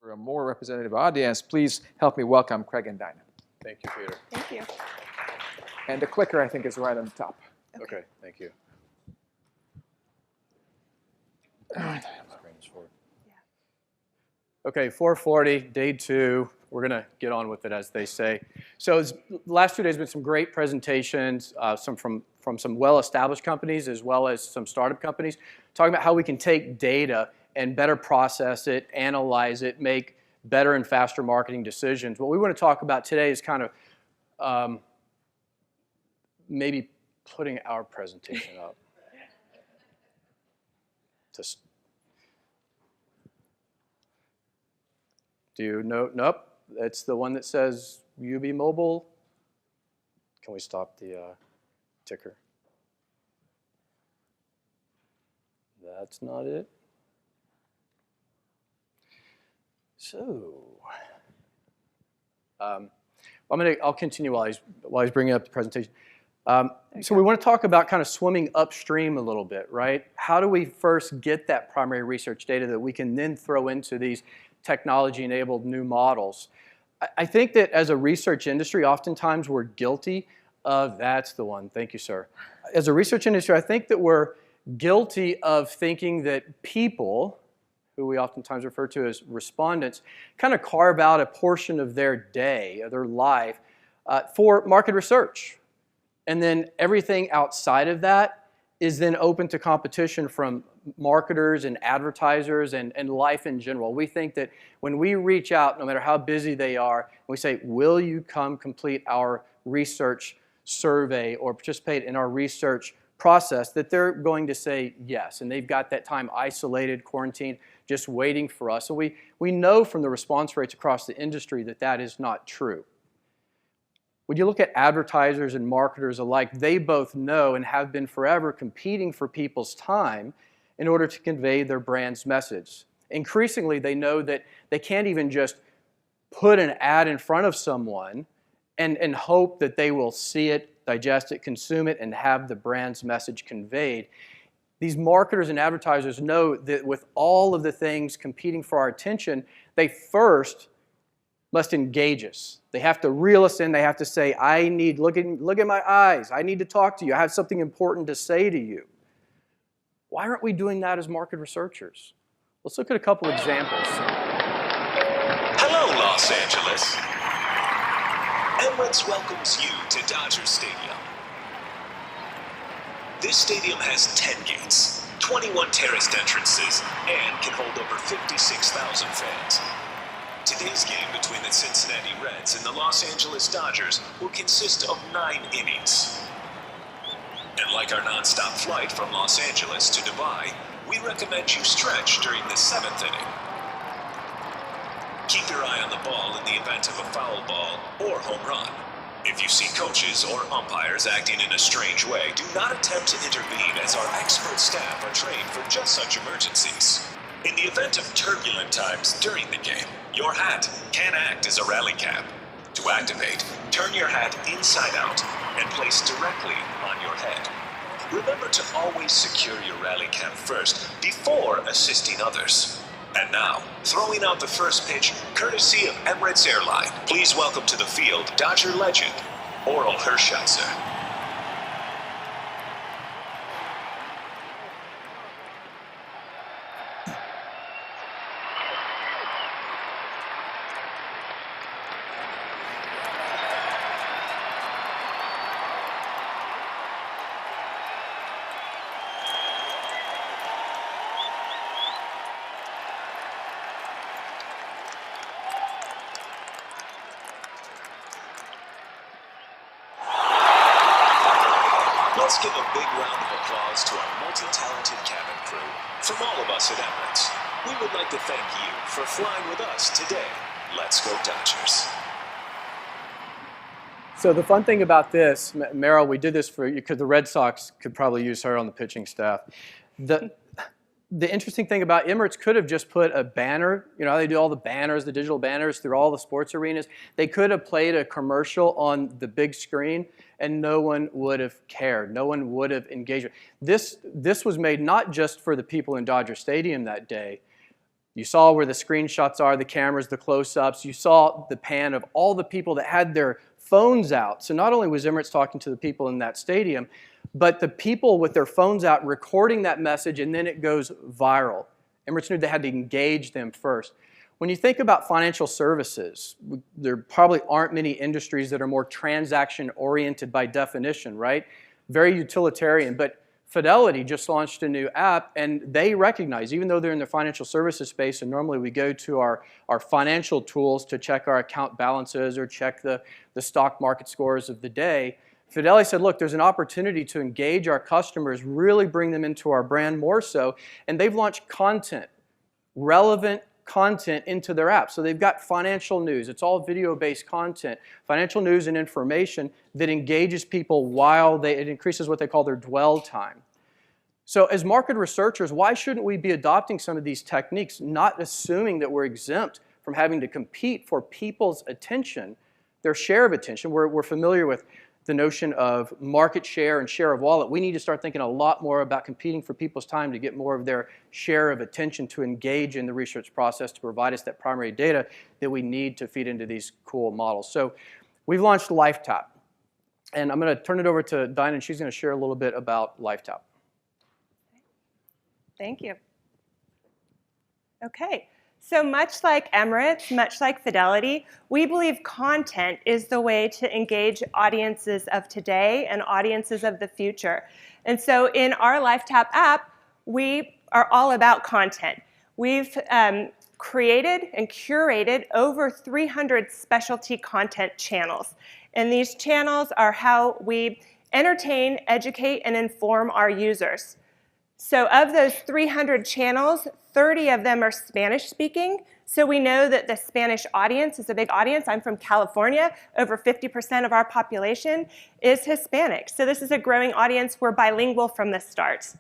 For a more representative audience, please help me welcome Craig and Dinah. Thank you, Peter. Thank you. And the clicker, I think, is right on the top. Okay, thank you. Okay, 440, day 2. We're going to get on with it, as they say. So the last 2 days have been some great presentations, some from some well-established companies as well as some startup companies, talking about how we can take data and better process it, analyze it, make better and faster marketing decisions. What we want to talk about today is kind of maybe putting our presentation up. Do you know? Nope. It's the one that says UB Mobile. Can we stop the ticker? That's not it. So, I'll continue while he's bringing up the presentation. So we want to talk about kind of swimming upstream a little bit, right? How do we first get that primary research data that we can then throw into these technology-enabled new models? I think that as a research industry, oftentimes we're guilty of, that's the one, thank you, sir. As a research industry, I think that we're guilty of thinking that people, who we oftentimes refer to as respondents, kind of carve out a portion of their day, of their life, for market research. And then everything outside of that is then open to competition from marketers and advertisers and life in general. We think that when we reach out, no matter how busy they are, we say, will you come complete our research survey or participate in our research process, that they're going to say yes. And they've got that time isolated, quarantined, just waiting for us. And we know from the response rates across the industry that that is not true. When you look at advertisers and marketers alike, they both know and have been forever competing for people's time in order to convey their brand's message. Increasingly, they know that they can't even just put an ad in front of someone and hope that they will see it, digest it, consume it, and have the brand's message conveyed. These marketers and advertisers know that with all of the things competing for our attention, they first must engage us. They have to reel us in. They have to say, look at my eyes. I need to talk to you. I have something important to say to you. Why aren't we doing that as market researchers? Let's look at a couple examples. Hello, Los Angeles. Emirates welcomes you to Dodger Stadium. This stadium has 10 gates, 21 terraced entrances, and can hold over 56,000 fans. Today's game between the Cincinnati Reds and the Los Angeles Dodgers will consist of 9 innings. And like our non-stop flight from Los Angeles to Dubai, we recommend you stretch during the 7th inning. Keep your eye on the ball in the event of a foul ball or home run. If you see coaches or umpires acting in a strange way, do not attempt to intervene, as our expert staff are trained for just such emergencies. In the event of turbulent times during the game, your hat can act as a rally cap. To activate, turn your hat inside out and place directly on your head. Remember to always secure your rally cap first before assisting others. And now, throwing out the first pitch, courtesy of Emirates Airline, please welcome to the field Dodger legend, Oral Hershiser. Let's give a big round of applause to our multi-talented cabin crew. From all of us at Emirates, we would like to thank you for flying with us today. Let's go Dodgers. So the fun thing about this, Meryl, we did this for you because the Red Sox could probably use her on the pitching staff. The interesting thing about Emirates could have just put a banner, you know how they do all the banners, the digital banners through all the sports arenas. They could have played a commercial on the big screen and no one would have cared. No one would have engaged. This was made not just for the people in Dodger Stadium that day. You saw where the screenshots are, the cameras, the close-ups. You saw the pan of all the people that had their phones out. So not only was Emirates talking to the people in that stadium, but the people with their phones out recording that message, and then it goes viral. Emirates knew they had to engage them first. When you think about financial services, there probably aren't many industries that are more transaction-oriented by definition, right? Very utilitarian, but Fidelity just launched a new app, and they recognize, even though they're in the financial services space, and normally we go to our financial tools to check our account balances or check the stock market scores of the day, Fidelity said, look, there's an opportunity to engage our customers, really bring them into our brand more so, and they've launched content, relevant content into their app. So they've got financial news. It's all video-based content, financial news and information that engages people while it increases what they call their dwell time. So as market researchers, why shouldn't we be adopting some of these techniques, not assuming that we're exempt from having to compete for people's attention, their share of attention? We're familiar with the notion of market share and share of wallet. We need to start thinking a lot more about competing for people's time to get more of their share of attention to engage in the research process to provide us that primary data that we need to feed into these cool models. So we've launched LifeTab. And I'm going to turn it over to Dinah, and she's going to share a little bit about LifeTab. Thank you. Okay. So much like Emirates, much like Fidelity, we believe content is the way to engage audiences of today and audiences of the future. And so in our LifeTab app, we are all about content. We've created and curated over 300 specialty content channels. And these channels are how we entertain, educate, and inform our users. So of those 300 channels, 30 of them are Spanish speaking. So we know that the Spanish audience is a big audience. I'm from California. Over 50% of our population is Hispanic. So this is a growing audience. We're bilingual from the start.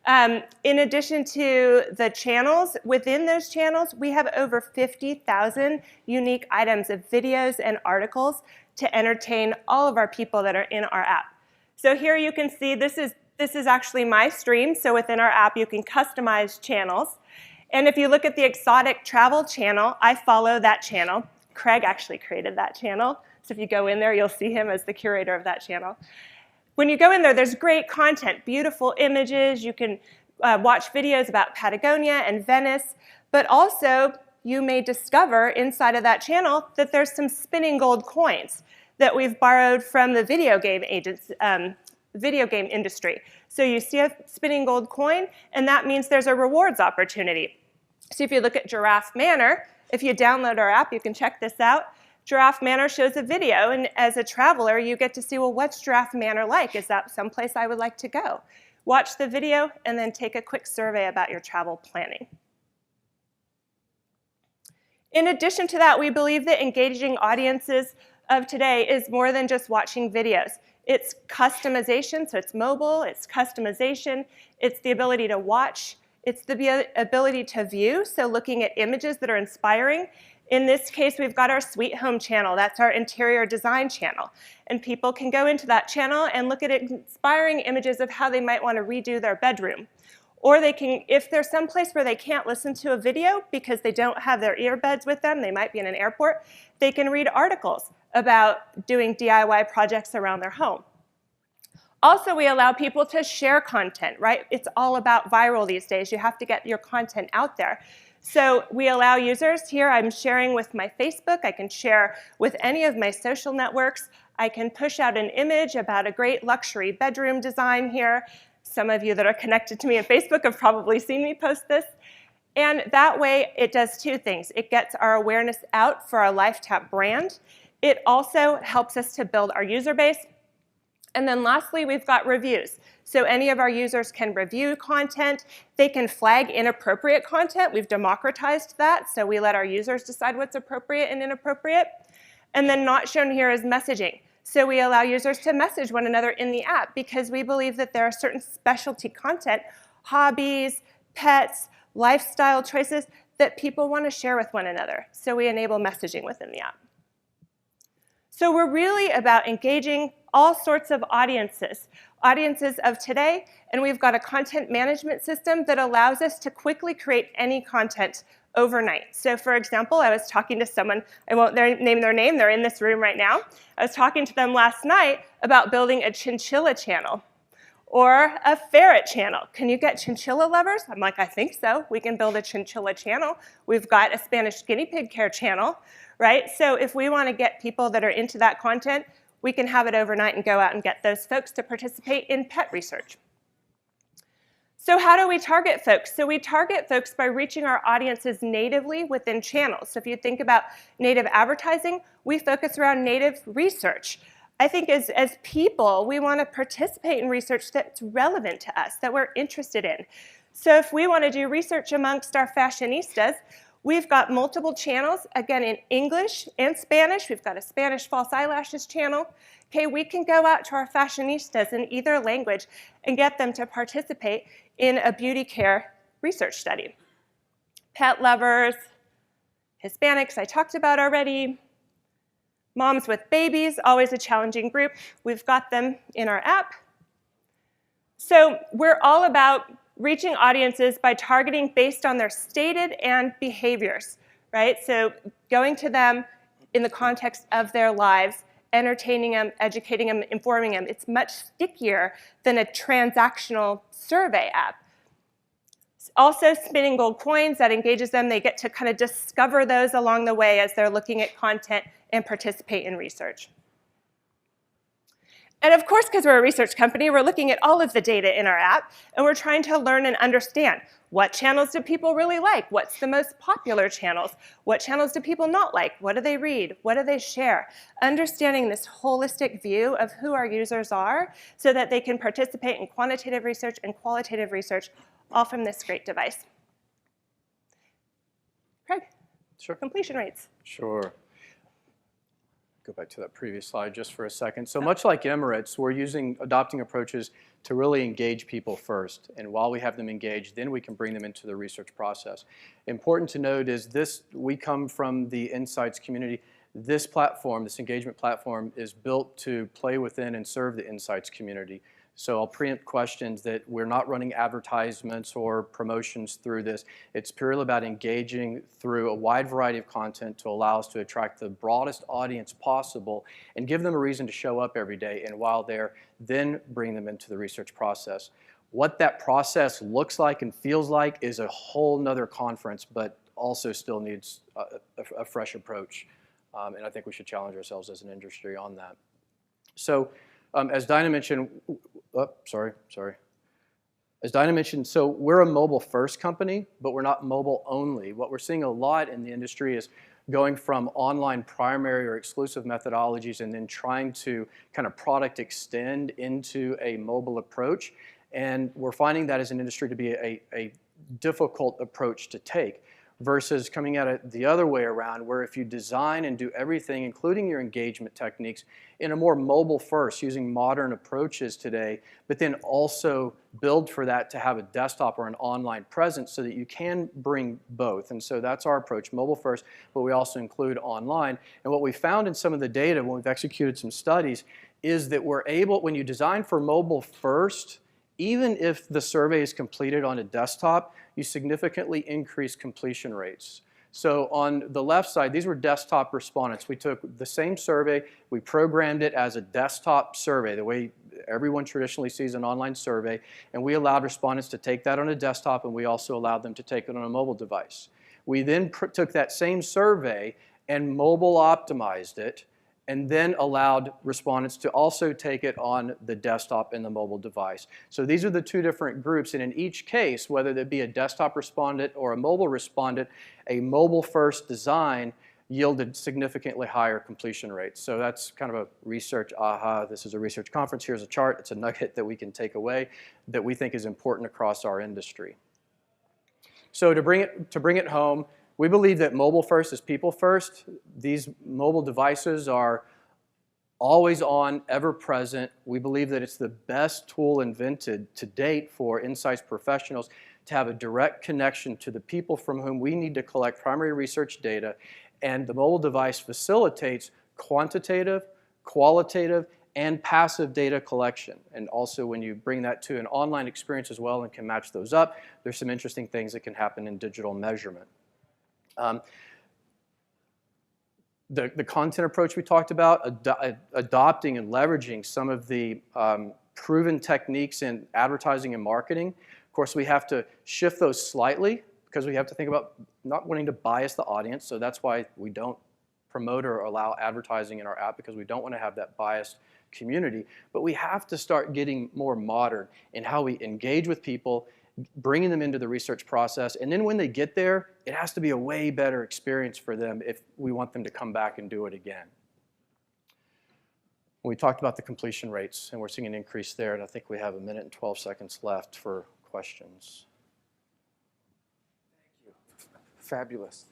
In addition to the channels, within those channels, we have over 50,000 unique items of videos and articles to entertain all of our people that are in our app. So here you can see this is actually my stream. So within our app, you can customize channels. And if you look at the exotic travel channel, I follow that channel. Craig actually created that channel. So if you go in there, you'll see him as the curator of that channel. When you go in there, there's great content, beautiful images. You can watch videos about Patagonia and Venice. But also, you may discover inside of that channel that there's some spinning gold coins that we've borrowed from the video game industry. So you see a spinning gold coin, and that means there's a rewards opportunity. So if you look at Giraffe Manor, if you download our app, you can check this out. Giraffe Manor shows a video, and as a traveler, you get to see, well, what's Giraffe Manor like? Is that someplace I would like to go? Watch the video, and then take a quick survey about your travel planning. In addition to that, we believe that engaging audiences of today is more than just watching videos. It's customization, so it's mobile, it's customization, it's the ability to watch, it's the ability to view, so looking at images that are inspiring. In this case, we've got our Sweet Home channel. That's our interior design channel. And people can go into that channel and look at inspiring images of how they might want to redo their bedroom. Or they can, if there's some place where they can't listen to a video because they don't have their earbuds with them, they might be in an airport, they can read articles about doing DIY projects around their home. Also, we allow people to share content, right? It's all about viral these days. You have to get your content out there. So we allow users here, I'm sharing with my Facebook, I can share with any of my social networks, I can push out an image about a great luxury bedroom design here. Some of you that are connected to me on Facebook have probably seen me post this. And that way, it does two things. It gets our awareness out for our LifeTab brand. It also helps us to build our user base. And then lastly, we've got reviews. So any of our users can review content. They can flag inappropriate content. We've democratized that, so we let our users decide what's appropriate and inappropriate. And then not shown here is messaging. So we allow users to message one another in the app because we believe that there are certain specialty content, hobbies, pets, lifestyle choices that people want to share with one another. So we enable messaging within the app. So we're really about engaging all sorts of audiences audiences of today, and we've got a content management system that allows us to quickly create any content overnight. So for example, I was talking to someone, I won't name their name, they're in this room right now. I was talking to them last night about building a chinchilla channel or a ferret channel. Can you get chinchilla lovers? I'm like, I think so. We can build a chinchilla channel. We've got a Spanish guinea pig care channel, right? So if we want to get people that are into that content, we can have it overnight and go out and get those folks to participate in pet research. So how do we target folks? So we target folks by reaching our audiences natively within channels. So if you think about native advertising, we focus around native research. I think as people, we want to participate in research that's relevant to us, that we're interested in. So if we want to do research amongst our fashionistas, we've got multiple channels, again, in English and Spanish. We've got a Spanish false eyelashes channel. Okay, we can go out to our fashionistas in either language and get them to participate in a beauty care research study. Pet lovers, Hispanics I talked about already. Moms with babies, always a challenging group. We've got them in our app. So we're all about reaching audiences by targeting based on their stated and behaviors, right? So going to them in the context of their lives, entertaining them, educating them, informing them. It's much stickier than a transactional survey app. Also, spinning gold coins, that engages them. They get to kind of discover those along the way as they're looking at content and participate in research. And of course, because we're a research company, we're looking at all of the data in our app, and we're trying to learn and understand what channels do people really like? What's the most popular channels? What channels do people not like? What do they read? What do they share? Understanding this holistic view of who our users are so that they can participate in quantitative research and qualitative research, all from this great device. Craig, Sure. completion rates. Sure. Go back to that previous slide just for a second. So much like Emirates, we're adopting approaches to really engage people first. And while we have them engaged, then we can bring them into the research process. Important to note is we come from the insights community. This platform, this engagement platform, is built to play within and serve the insights community. So I'll preempt questions that we're not running advertisements or promotions through this. It's purely about engaging through a wide variety of content to allow us to attract the broadest audience possible and give them a reason to show up every day. And while there, then bring them into the research process. What that process looks like and feels like is a whole nother conference, but also still needs a fresh approach. And I think we should challenge ourselves as an industry on that. So as Dinah mentioned, As Dinah mentioned, so we're a mobile-first company, but we're not mobile-only. What we're seeing a lot in the industry is going from online primary or exclusive methodologies and then trying to kind of product extend into a mobile approach. And we're finding that as an industry to be a difficult approach to take, versus coming at it the other way around, where if you design and do everything, including your engagement techniques, in a more mobile first, using modern approaches today, but then also build for that to have a desktop or an online presence so that you can bring both. And so that's our approach, mobile first, but we also include online. And what we found in some of the data when we've executed some studies is that we're able, when you design for mobile first, even if the survey is completed on a desktop, you significantly increase completion rates. So on the left side, these were desktop respondents. We took the same survey, we programmed it as a desktop survey, the way everyone traditionally sees an online survey, and we allowed respondents to take that on a desktop, and we also allowed them to take it on a mobile device. We then took that same survey and mobile optimized it, and then allowed respondents to also take it on the desktop and the mobile device. So these are the two different groups, and in each case, whether it be a desktop respondent or a mobile respondent, a mobile-first design yielded significantly higher completion rates. So that's kind of a research aha. This is a research conference. Here's a chart. It's a nugget that we can take away that we think is important across our industry. So to bring it home, we believe that mobile first is people first. These mobile devices are always on, ever present. We believe that it's the best tool invented to date for insights professionals to have a direct connection to the people from whom we need to collect primary research data. And the mobile device facilitates quantitative, qualitative, and passive data collection. And also when you bring that to an online experience as well and can match those up, there's some interesting things that can happen in digital measurement. The content approach we talked about, adopting and leveraging some of the proven techniques in advertising and marketing. Of course, we have to shift those slightly because we have to think about not wanting to bias the audience. So that's why we don't promote or allow advertising in our app, because we don't want to have that biased community. But we have to start getting more modern in how we engage with people, bringing them into the research process. And then when they get there, it has to be a way better experience for them if we want them to come back and do it again. We talked about the completion rates, and we're seeing an increase there. And I think we have 1 minute and 12 seconds left for questions. Thank you. Fabulous.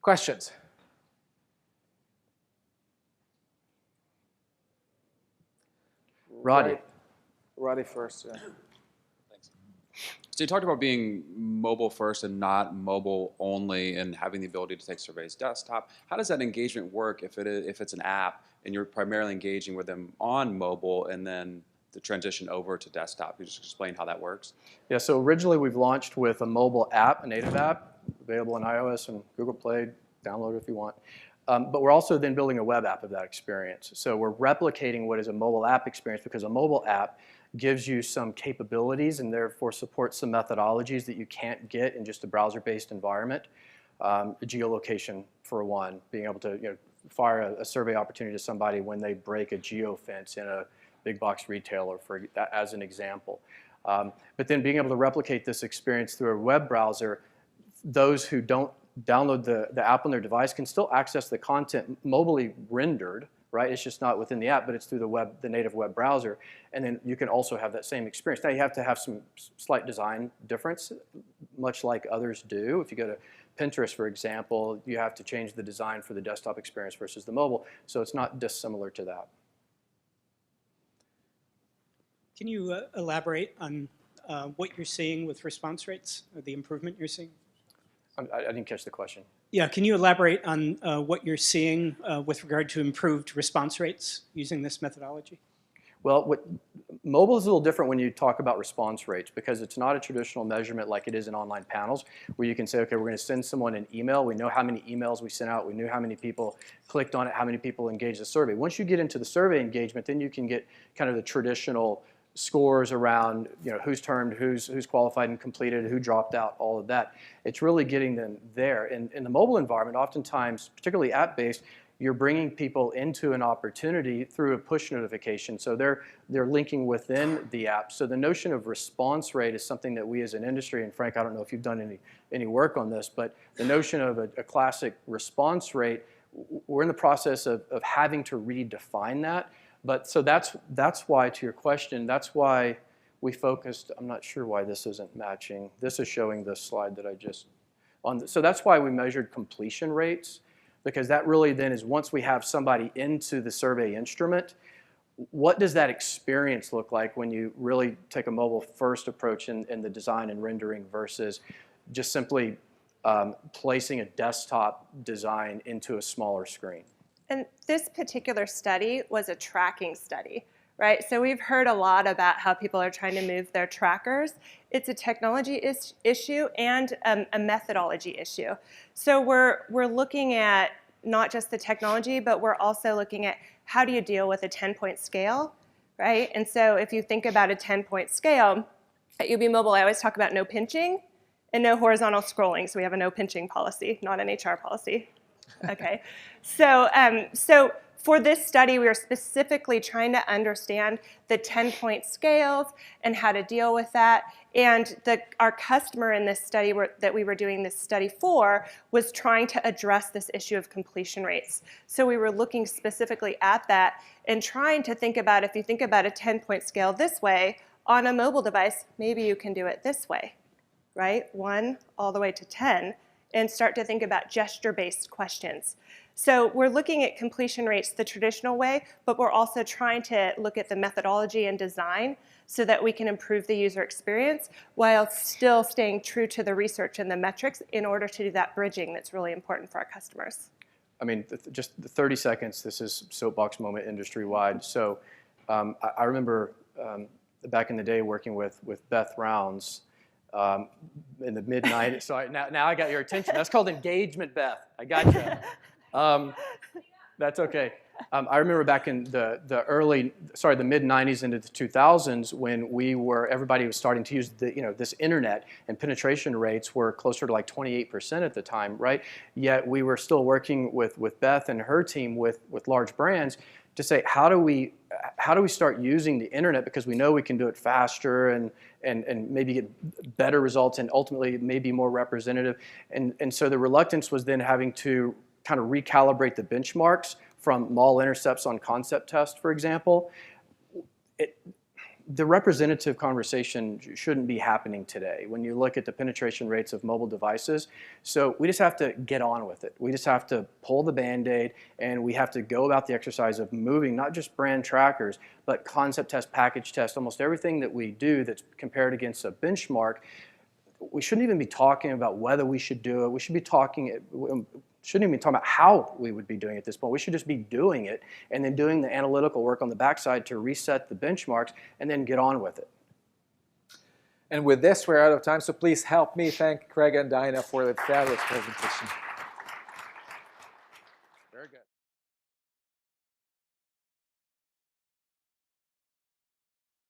Questions? Roddy. Roddy first. Yeah. Thanks. So you talked about being mobile first and not mobile only, and having the ability to take surveys desktop. How does that engagement work if it's an app and you're primarily engaging with them on mobile and then the transition over to desktop? Can you just explain how that works? Yeah, so originally we've launched with a mobile app, a native app, available on iOS and Google Play. Download it if you want. But we're also then building a web app of that experience. So we're replicating what is a mobile app experience, because a mobile app gives you some capabilities and therefore supports some methodologies that you can't get in just a browser-based environment. Geolocation, for one, being able to fire a survey opportunity to somebody when they break a geofence in a big box retailer, as an example. But then being able to replicate this experience through a web browser, those who don't download the app on their device can still access the content mobilely rendered, right? It's just not within the app, but it's through the native web browser. And then you can also have that same experience. Now you have to have some slight design difference, much like others do. If you go to Pinterest, for example, you have to change the design for the desktop experience versus the mobile. So it's not dissimilar to that. Can you elaborate on what you're seeing with response rates, or the improvement you're seeing? I didn't catch the question. Yeah, can you elaborate on what you're seeing with regard to improved response rates using this methodology? Well, mobile is a little different when you talk about response rates, because it's not a traditional measurement like it is in online panels, where you can say, okay, we're going to send someone an email. We know how many emails we sent out. We knew how many people clicked on it, how many people engaged the survey. Once you get into the survey engagement, then you can get kind of the traditional scores around who's termed, who's qualified and completed, who dropped out, all of that. It's really getting them there. In the mobile environment, oftentimes, particularly app-based, you're bringing people into an opportunity through a push notification. So they're linking within the app. So the notion of response rate is something that we as an industry, and Frank, I don't know if you've done any work on this, but the notion of a classic response rate, we're in the process of having to redefine that. But so that's why, to your question, that's why we focused. I'm not sure why this isn't matching. This is showing the slide that I just on. So that's why we measured completion rates, because that really then is, once we have somebody into the survey instrument, what does that experience look like when you really take a mobile first approach in the design and rendering versus just simply placing a desktop design into a smaller screen? And this particular study was a tracking study, right? So we've heard a lot about how people are trying to move their trackers. It's a technology issue and a methodology issue. So we're looking at not just the technology, but we're also looking at how do you deal with a 10-point scale, right? And so if you think about a 10-point scale at UB Mobile, I always talk about no pinching and no horizontal scrolling. So we have a no pinching policy, not an HR policy. Okay, so for this study, we were specifically trying to understand the 10-point scales and how to deal with that. And our customer in this study that we were doing this study for was trying to address this issue of completion rates. So we were looking specifically at that and trying to think about, if you think about a 10-point scale this way, on a mobile device, maybe you can do it this way, right? 1 all the way to 10. And start to think about gesture-based questions. So we're looking at completion rates the traditional way, but we're also trying to look at the methodology and design so that we can improve the user experience while still staying true to the research and the metrics in order to do that bridging that's really important for our customers. I mean, just the 30 seconds, this is soapbox moment industry-wide. So I remember back in the day working with Beth Rounds in the mid-90s. So now I got your attention. That's called engagement, Beth. I got you. That's okay. I remember back in the mid-90s into the 2000s when everybody was starting to use this internet, and penetration rates were closer to like 28% at the time, right? Yet we were still working with Beth and her team with large brands to say, how do we start using the internet, because we know we can do it faster and maybe get better results and ultimately maybe more representative. And so the reluctance was then having to kind of recalibrate the benchmarks from mall intercepts on concept test, for example. The representative conversation shouldn't be happening today when you look at the penetration rates of mobile devices. So we just have to get on with it. We just have to pull the Band-Aid, and we have to go about the exercise of moving not just brand trackers, but concept test, package test, almost everything that we do that's compared against a benchmark. We shouldn't even be talking about whether we should do it. We should be shouldn't even be talking about how we would be doing it at this point. We should just be doing it and then doing the analytical work on the backside to reset the benchmarks and then get on with it. And with this, we're out of time, so please help me thank Craig and Dinah for the fabulous presentation. Very good.